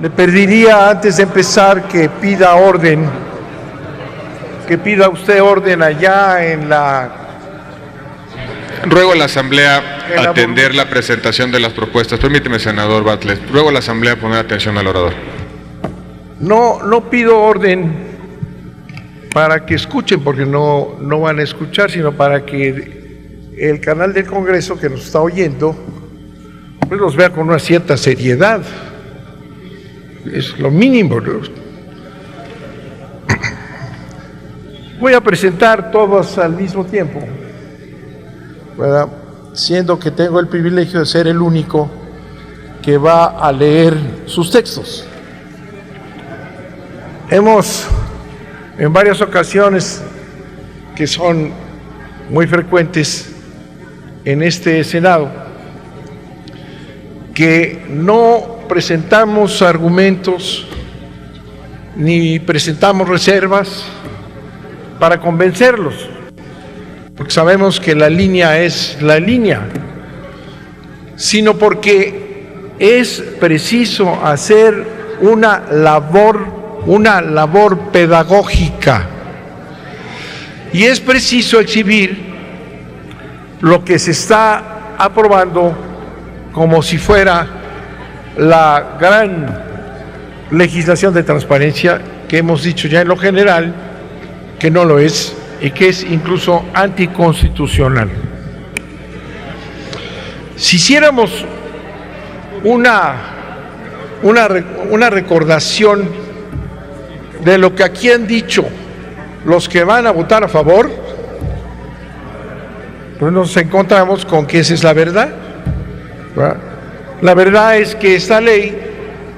Le pediría antes de empezar que pida orden, que pida usted orden allá en la... Ruego a la Asamblea atender la presentación de las propuestas. Permíteme, senador Bartlett. Ruego a la Asamblea poner atención al orador. No pido orden para que escuchen, porque no van a escuchar, sino para que el canal del Congreso que nos está oyendo, pues los vea con una cierta seriedad. Es lo mínimo, ¿no? Voy a presentar todos al mismo tiempo, ¿verdad? Siendo que tengo el privilegio de ser el único que va a leer sus textos. Hemos, en varias ocasiones, que son muy frecuentes en este Senado, que no presentamos argumentos ni presentamos reservas para convencerlos, porque sabemos que la línea es la línea, sino porque es preciso hacer una labor pedagógica, y es preciso exhibir lo que se está aprobando como si fuera la gran legislación de transparencia, que hemos dicho ya en lo general que no lo es y que es incluso anticonstitucional. Si hiciéramos una recordación de lo que aquí han dicho los que van a votar a favor, pues nos encontramos con que esa es la verdad, ¿verdad? La verdad es que esta ley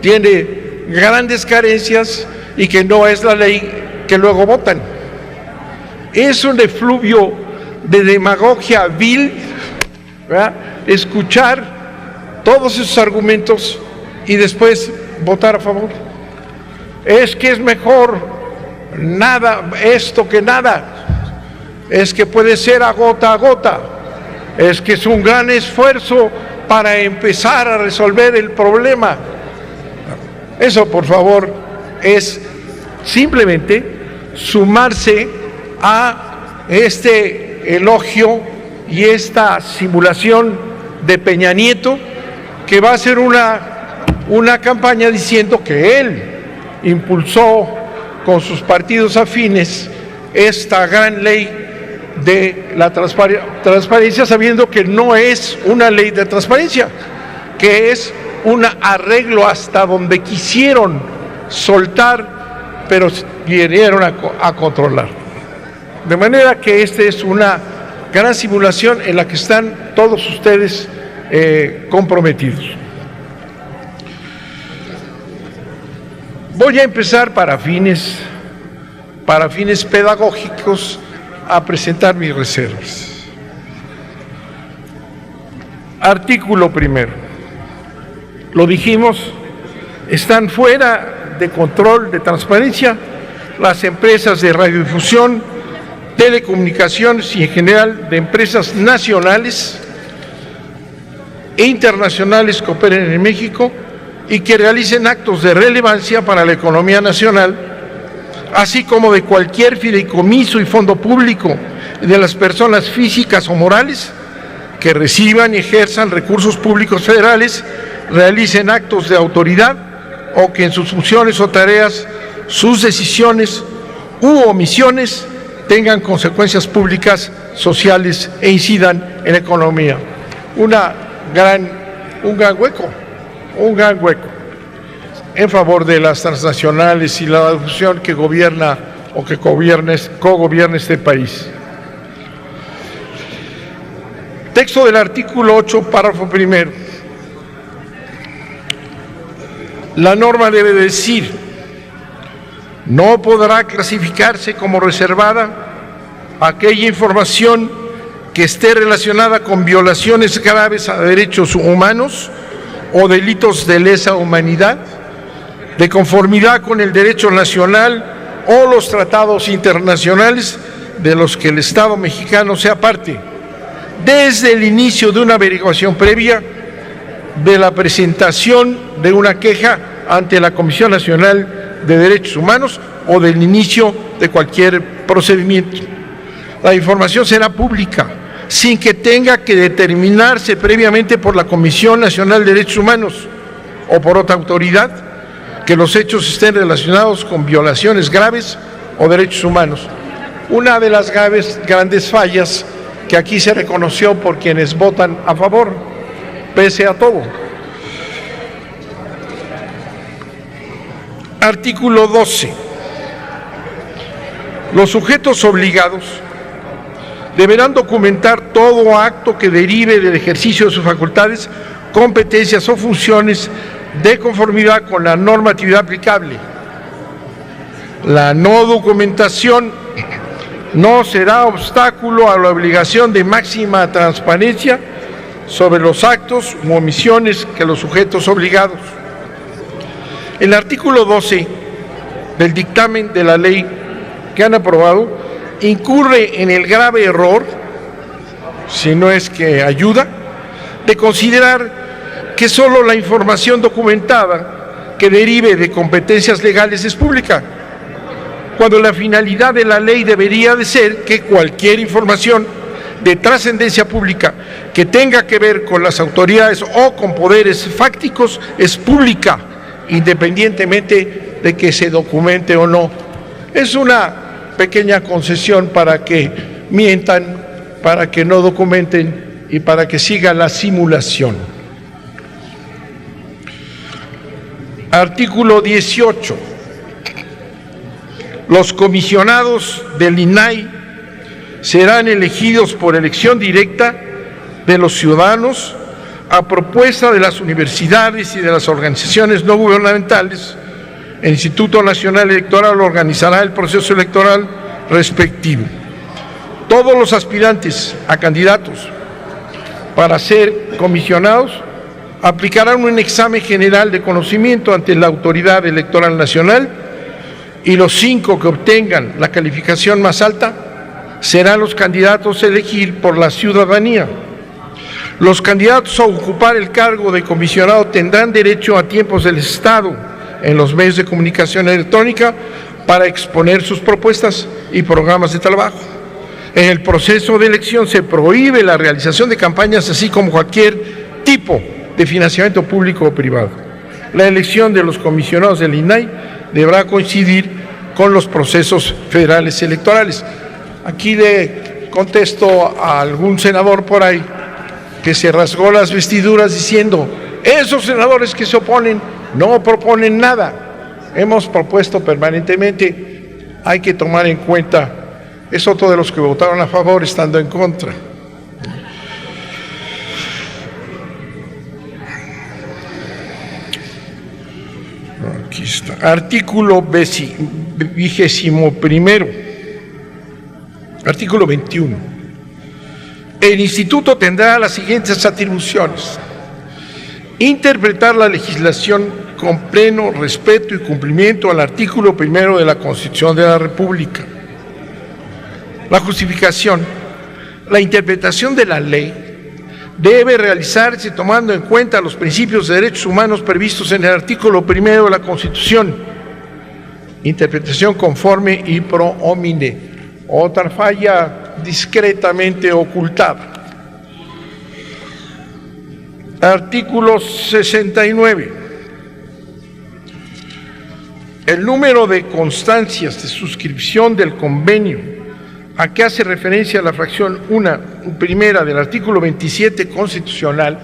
tiene grandes carencias y que no es la ley que luego votan. Es un efluvio de demagogia vil, ¿verdad? Escuchar todos esos argumentos y después votar a favor. Es que es mejor nada esto que nada. Es que puede ser a gota. Es que es un gran esfuerzo para empezar a resolver el problema. Eso, por favor, es simplemente sumarse a este elogio y esta simulación de Peña Nieto, que va a hacer una campaña diciendo que él impulsó con sus partidos afines esta gran ley de la transparencia, sabiendo que no es una ley de transparencia, que es un arreglo hasta donde quisieron soltar, pero vinieron a controlar. De manera que esta es una gran simulación en la que están todos ustedes comprometidos. Voy a empezar para fines pedagógicos a presentar mis reservas. Artículo primero. Lo dijimos, están fuera de control de transparencia las empresas de radiodifusión, telecomunicaciones y en general de empresas nacionales e internacionales que operen en México y que realicen actos de relevancia para la economía nacional, así como de cualquier fideicomiso y fondo público de las personas físicas o morales que reciban y ejerzan recursos públicos federales, realicen actos de autoridad o que en sus funciones o tareas sus decisiones u omisiones tengan consecuencias públicas, sociales e incidan en la economía. Un gran hueco en favor de las transnacionales y la difusión que gobierna o que cogobierna este país. Texto del artículo 8, párrafo primero. La norma debe decir: no podrá clasificarse como reservada aquella información que esté relacionada con violaciones graves a derechos humanos o delitos de lesa humanidad, de conformidad con el derecho nacional o los tratados internacionales de los que el Estado mexicano sea parte, desde el inicio de una averiguación previa, de la presentación de una queja ante la Comisión Nacional de Derechos Humanos o del inicio de cualquier procedimiento. La información será pública, sin que tenga que determinarse previamente por la Comisión Nacional de Derechos Humanos o por otra autoridad que los hechos estén relacionados con violaciones graves o derechos humanos. Una de las grandes fallas que aquí se reconoció por quienes votan a favor, pese a todo. Artículo 12. Los sujetos obligados deberán documentar todo acto que derive del ejercicio de sus facultades, competencias o funciones de conformidad con la normatividad aplicable. La no documentación no será obstáculo a la obligación de máxima transparencia sobre los actos u omisiones que los sujetos obligados. El artículo 12 del dictamen de la ley que han aprobado incurre en el grave error, si no es que ayuda, de considerar que solo la información documentada que derive de competencias legales es pública, cuando la finalidad de la ley debería de ser que cualquier información de trascendencia pública que tenga que ver con las autoridades o con poderes fácticos es pública, independientemente de que se documente o no. Es una pequeña concesión para que mientan, para que no documenten y para que siga la simulación. Artículo 18. Los comisionados del INAI serán elegidos por elección directa de los ciudadanos a propuesta de las universidades y de las organizaciones no gubernamentales. El Instituto Nacional Electoral organizará el proceso electoral respectivo. Todos los aspirantes a candidatos para ser comisionados aplicarán un examen general de conocimiento ante la Autoridad Electoral Nacional y los 5 que obtengan la calificación más alta serán los candidatos a elegir por la ciudadanía. Los candidatos a ocupar el cargo de comisionado tendrán derecho a tiempos del Estado en los medios de comunicación electrónica para exponer sus propuestas y programas de trabajo. En el proceso de elección se prohíbe la realización de campañas, así como cualquier tipo de financiamiento público o privado. La elección de los comisionados del INAI deberá coincidir con los procesos federales electorales. Aquí le contesto a algún senador por ahí que se rasgó las vestiduras diciendo: esos senadores que se oponen no proponen nada. Hemos propuesto permanentemente, hay que tomar en cuenta, es otro de los que votaron a favor estando en contra. Aquí está. Artículo 21. Artículo 21. El Instituto tendrá las siguientes atribuciones: interpretar la legislación con pleno respeto y cumplimiento al artículo 1 de la Constitución de la República. La justificación: la interpretación de la ley debe realizarse tomando en cuenta los principios de derechos humanos previstos en el artículo 1 de la Constitución. Interpretación conforme y pro homine. Otra falla discretamente ocultada. Artículo 69. El número de constancias de suscripción del convenio a que hace referencia la fracción primera del artículo 27 constitucional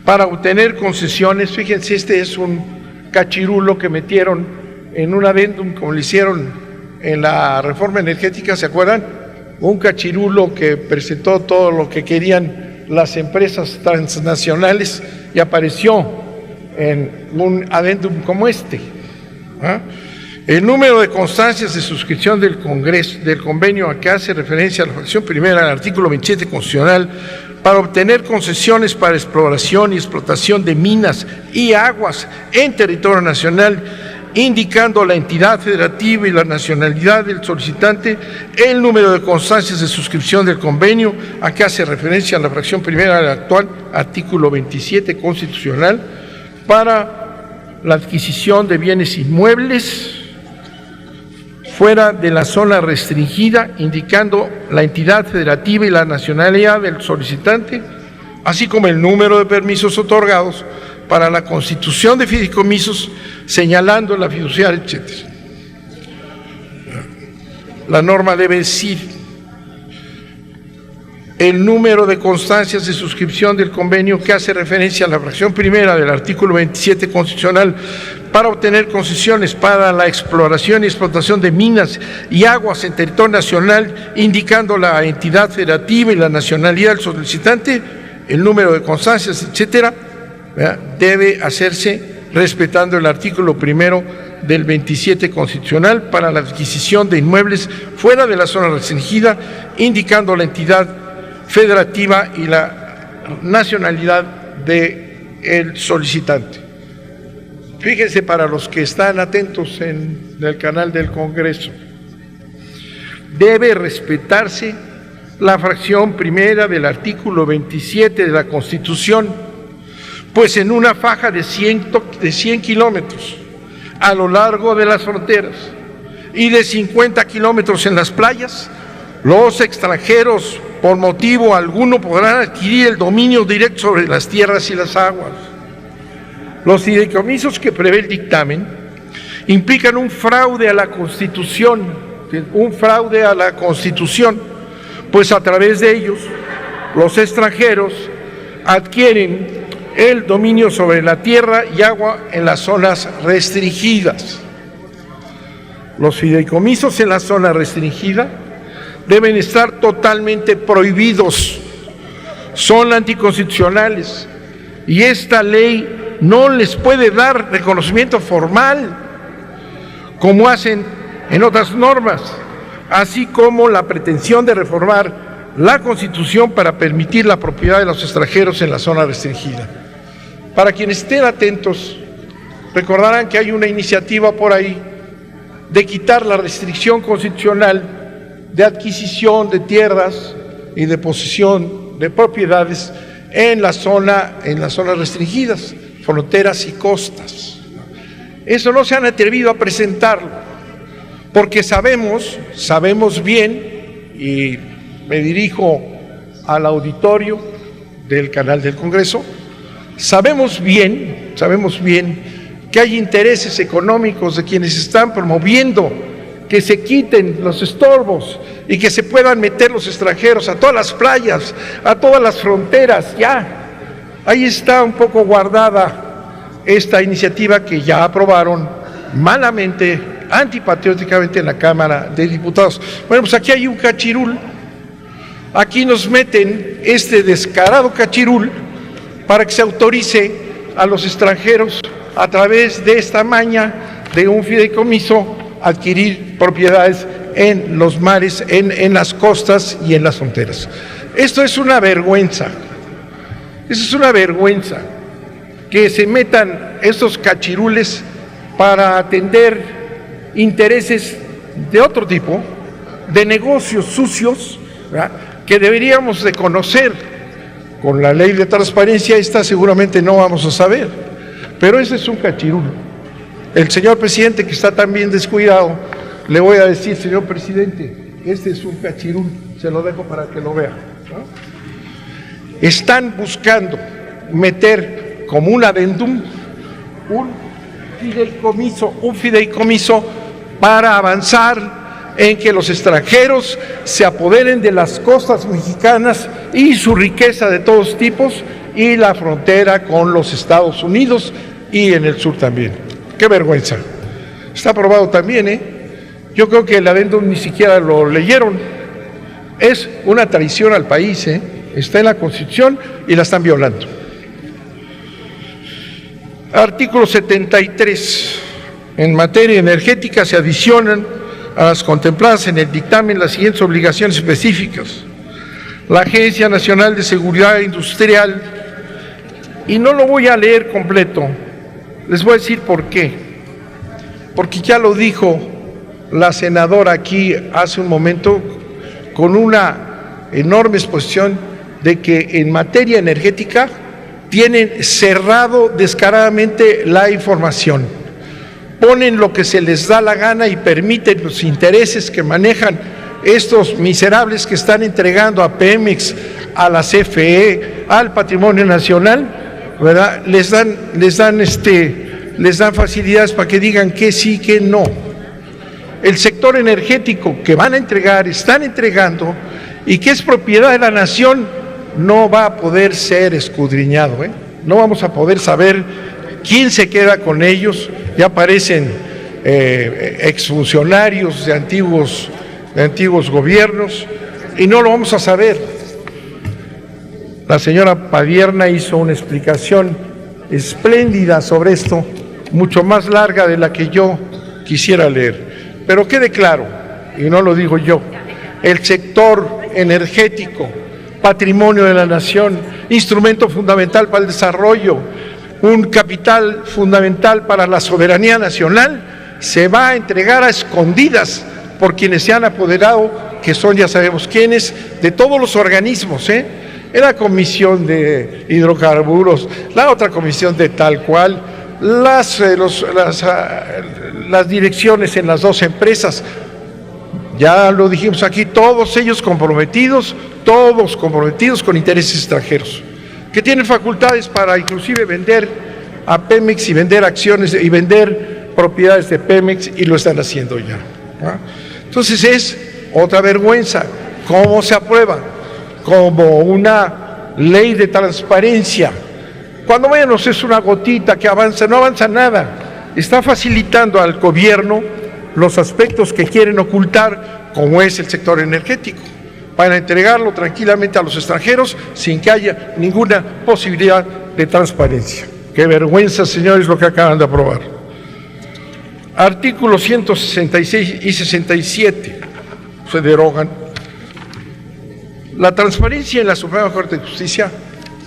para obtener concesiones. Fíjense, este es un cachirulo que metieron en un adendum, como le hicieron en la reforma energética, ¿se acuerdan? Un cachirulo que presentó todo lo que querían las empresas transnacionales y apareció en un adendum como este. El número de constancias de suscripción del convenio a que hace referencia la fracción primera del artículo 27 constitucional para obtener concesiones para exploración y explotación de minas y aguas en territorio nacional, indicando la entidad federativa y la nacionalidad del solicitante, el número de constancias de suscripción del convenio a que hace referencia la fracción primera del actual artículo 27 constitucional para la adquisición de bienes inmuebles fuera de la zona restringida, indicando la entidad federativa y la nacionalidad del solicitante, así como el número de permisos otorgados para la constitución de fideicomisos, señalando la fiduciaria, etc. La norma debe decir el número de constancias de suscripción del convenio que hace referencia a la fracción primera del artículo 27 constitucional para obtener concesiones para la exploración y explotación de minas y aguas en territorio nacional, indicando la entidad federativa y la nacionalidad del solicitante, el número de constancias, etcétera, debe hacerse respetando el artículo primero del 27 constitucional para la adquisición de inmuebles fuera de la zona restringida, indicando la entidad federativa y la nacionalidad del solicitante. Fíjense, para los que están atentos en el canal del Congreso, debe respetarse la fracción primera del artículo 27 de la Constitución, pues en una faja de 100 kilómetros a lo largo de las fronteras y de 50 kilómetros en las playas, los extranjeros por motivo alguno podrán adquirir el dominio directo sobre las tierras y las aguas. Los fideicomisos que prevé el dictamen implican un fraude a la Constitución, pues a través de ellos los extranjeros adquieren el dominio sobre la tierra y agua en las zonas restringidas. Los fideicomisos en la zona restringida deben estar totalmente prohibidos, son anticonstitucionales y esta ley no les puede dar reconocimiento formal como hacen en otras normas, así como la pretensión de reformar la Constitución para permitir la propiedad de los extranjeros en la zona restringida. Para quienes estén atentos, recordarán que hay una iniciativa por ahí de quitar la restricción constitucional de adquisición de tierras y de posesión de propiedades en las zonas restringidas, fronteras y costas. Eso no se han atrevido a presentarlo, porque sabemos bien, y me dirijo al auditorio del canal del Congreso, sabemos bien que hay intereses económicos de quienes están promoviendo que se quiten los estorbos y que se puedan meter los extranjeros a todas las playas, a todas las fronteras, ya. Ahí está un poco guardada esta iniciativa que ya aprobaron malamente, antipatrióticamente en la Cámara de Diputados. Bueno, pues aquí hay un cachirul, aquí nos meten este descarado cachirul para que se autorice a los extranjeros a través de esta maña de un fideicomiso adquirir propiedades en los mares, en las costas y en las fronteras. Esto es una vergüenza. Eso es una vergüenza que se metan estos cachirules para atender intereses de otro tipo, de negocios sucios, ¿verdad?, que deberíamos de conocer. Con la ley de transparencia esta seguramente no vamos a saber, pero ese es un cachirul. El señor presidente, que está tan bien descuidado, le voy a decir: señor presidente, este es un cachirul, se lo dejo para que lo vea, ¿no? Están buscando meter como un adendum un fideicomiso para avanzar en que los extranjeros se apoderen de las costas mexicanas y su riqueza de todos tipos y la frontera con los Estados Unidos y en el sur también. ¡Qué vergüenza! Está aprobado también, Yo creo que el adendum ni siquiera lo leyeron. Es una traición al país, Está en la Constitución y la están violando. Artículo 73. En materia energética se adicionan a las contempladas en el dictamen las siguientes obligaciones específicas. La Agencia Nacional de Seguridad Industrial, y no lo voy a leer completo, les voy a decir por qué. Porque ya lo dijo la senadora aquí hace un momento con una enorme exposición de que en materia energética tienen cerrado descaradamente la información, ponen lo que se les da la gana y permiten los intereses que manejan estos miserables que están entregando a Pemex, a la CFE, al Patrimonio Nacional, ¿verdad? Les dan facilidades para que digan que sí, que no. El sector energético que van a entregar, están entregando, y que es propiedad de la nación, no va a poder ser escudriñado, ¿eh? No vamos a poder saber quién se queda con ellos. Ya aparecen exfuncionarios de antiguos gobiernos, y no lo vamos a saber. La señora Padierna hizo una explicación espléndida sobre esto, mucho más larga de la que yo quisiera leer. Pero quede claro, y no lo digo yo, el sector energético, patrimonio de la nación, instrumento fundamental para el desarrollo, un capital fundamental para la soberanía nacional, se va a entregar a escondidas por quienes se han apoderado, que son, ya sabemos quiénes, de todos los organismos, la Comisión de Hidrocarburos, la otra comisión de tal cual, las direcciones en las dos empresas. Ya lo dijimos aquí, todos ellos comprometidos con intereses extranjeros, que tienen facultades para inclusive vender a Pemex y vender acciones y vender propiedades de Pemex, y lo están haciendo ya, ¿no? Entonces es otra vergüenza. ¿Cómo se aprueba? Como una ley de transparencia, cuando menos es una gotita que avanza, no avanza nada. Está facilitando al gobierno los aspectos que quieren ocultar, como es el sector energético, para entregarlo tranquilamente a los extranjeros sin que haya ninguna posibilidad de transparencia. Qué vergüenza, señores, lo que acaban de aprobar. Artículos 166 y 67 se derogan. La transparencia en la Suprema Corte de Justicia,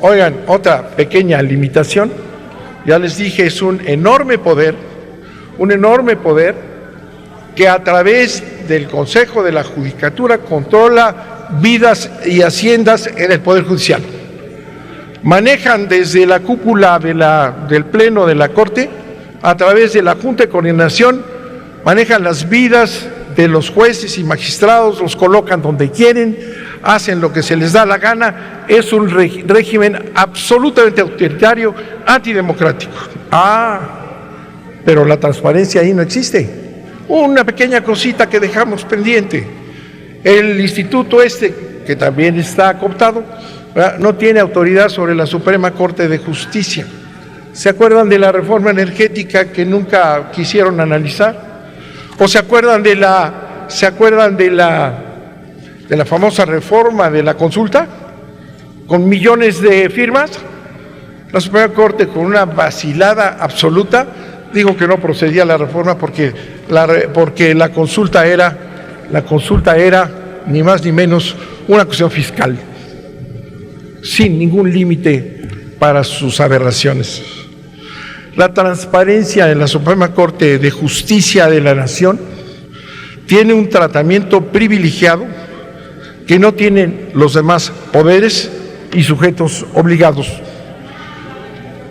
oigan, otra pequeña limitación, ya les dije, es un enorme poder que a través del Consejo de la Judicatura controla vidas y haciendas en el Poder Judicial. Manejan desde la cúpula del Pleno de la Corte, a través de la Junta de Coordinación, manejan las vidas de los jueces y magistrados, los colocan donde quieren, hacen lo que se les da la gana. Es un régimen absolutamente autoritario, antidemocrático. Pero la transparencia ahí no existe. Una pequeña cosita que dejamos pendiente. El instituto que también está cooptado, ¿verdad?, no tiene autoridad sobre la Suprema Corte de Justicia. ¿Se acuerdan de la reforma energética que nunca quisieron analizar? ¿O se acuerdan de la famosa reforma de la consulta con millones de firmas? La Suprema Corte, con una vacilada absoluta, dijo que no procedía la reforma porque la consulta era ni más ni menos una cuestión fiscal, sin ningún límite para sus aberraciones. La transparencia en la Suprema Corte de Justicia de la Nación tiene un tratamiento privilegiado que no tienen los demás poderes y sujetos obligados.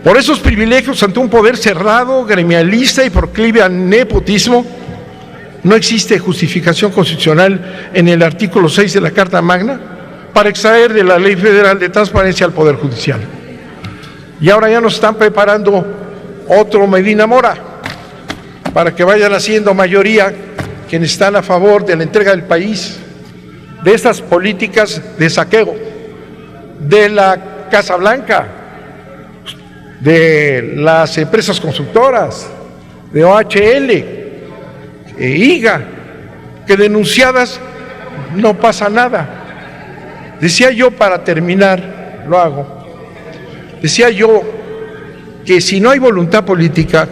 Por esos privilegios ante un poder cerrado, gremialista y proclive al nepotismo, no existe justificación constitucional en el artículo 6 de la Carta Magna para extraer de la Ley Federal de Transparencia al Poder Judicial. Y ahora ya nos están preparando otro Medina Mora para que vayan haciendo mayoría quienes están a favor de la entrega del país, de estas políticas de saqueo, de la Casa Blanca, de las empresas constructoras, de OHL, IGA, que denunciadas no pasa nada. Decía yo, para terminar, lo hago, decía yo que si no hay voluntad política,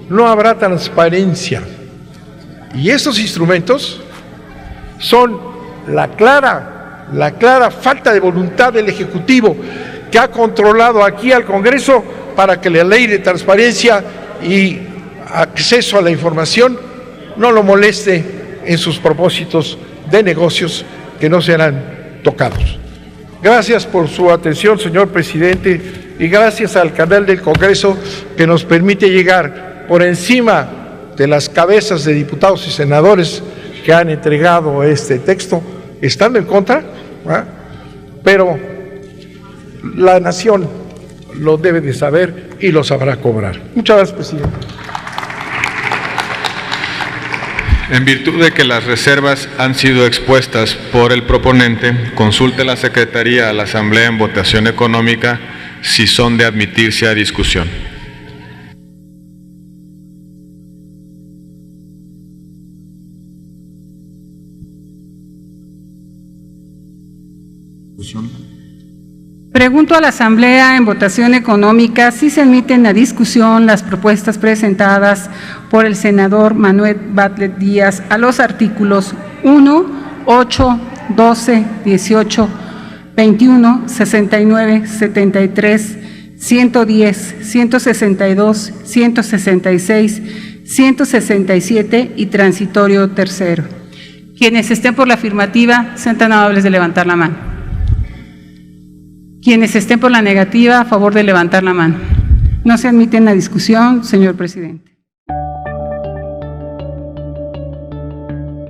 no habrá transparencia. Y estos instrumentos son la clara falta de voluntad del Ejecutivo, que ha controlado aquí al Congreso para que la ley de transparencia y acceso a la información no lo moleste en sus propósitos de negocios que no serán tocados. Gracias por su atención, señor presidente. y gracias al canal del Congreso que nos permite llegar por encima de las cabezas de diputados y senadores que han entregado este texto, estando en contra, ¿verdad? Pero la nación lo debe de saber y lo sabrá cobrar. Muchas gracias, presidente. En virtud de que las reservas han sido expuestas por el proponente, consulte la Secretaría a la Asamblea en votación económica si son de admitirse a discusión. Pregunto a la Asamblea en votación económica si se admiten a discusión las propuestas presentadas por el senador Manuel Bartlett Díaz a los artículos 1, 8, 12, 18, 21, 69, 73, 110, 162, 166, 167 y transitorio tercero. Quienes estén por la afirmativa, sean tan amables de levantar la mano. Quienes estén por la negativa, a favor de levantar la mano. No se admiten la discusión, señor presidente.